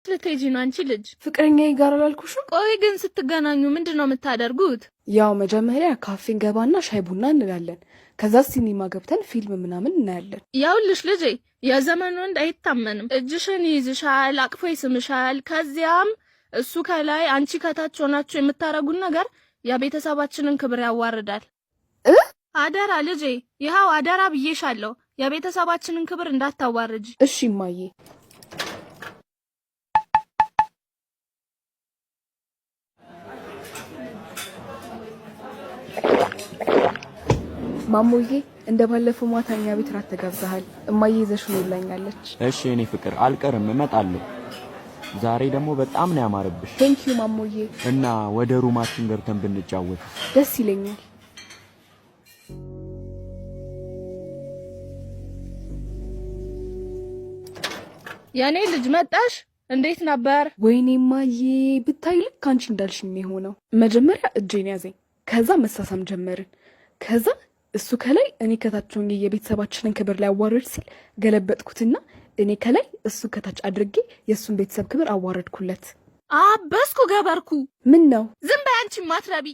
ልትሄጂ ነው አንቺ ልጅ? ፍቅረኛዬ ጋር አላልኩሽም? ቆይ ግን ስትገናኙ ምንድነው የምታደርጉት? ያው መጀመሪያ ካፌ ገባና ሻይ ቡና እንላለን። ከዛ ሲኒማ ገብተን ፊልም ምናምን እናያለን። ያውልሽ ልጄ የዘመኑ ወንድ አይታመንም። እጅሽን ይይዝሻል፣ አቅፎ ይስምሻል። ከዚያም እሱ ከላይ አንቺ ከታች ሆናችሁ የምታረጉን ነገር የቤተሰባችንን ክብር ያዋርዳል። አደራ ልጄ፣ ይኸው አደራ ብዬሻለሁ። የቤተሰባችንን ክብር እንዳታዋርጂ። እሺ እማዬ። ማሞዬ እንደባለፈው ማታኛ ቤት ራት ተጋብዘሃል። እማዬ ይዘሽ ነው ብላኛለች። እሺ እኔ ፍቅር አልቀርም፣ እመጣለሁ። ዛሬ ደግሞ በጣም ነው ያማረብሽ። ቴንክ ዩ ማሞዬ። እና ወደ ሩማችን ገብተን ብንጫወት ደስ ይለኛል። ያኔ ልጅ መጣሽ? እንዴት ነበር? ወይኔ እማዬ ብታይ ልክ አንቺ እንዳልሽኝ የሆነው። መጀመሪያ እጄን ያዘኝ፣ ከዛ መሳሳም ጀመርን። ከዛ እሱ ከላይ እኔ ከታች ሆኜ የቤተሰባችንን ክብር ላይ አዋረድ ሲል ገለበጥኩትና እኔ ከላይ እሱ ከታች አድርጌ የእሱን ቤተሰብ ክብር አዋረድኩለት። አበስኩ ገበርኩ። ምን ነው? ዝም በይ አንቺ ማትረቢ።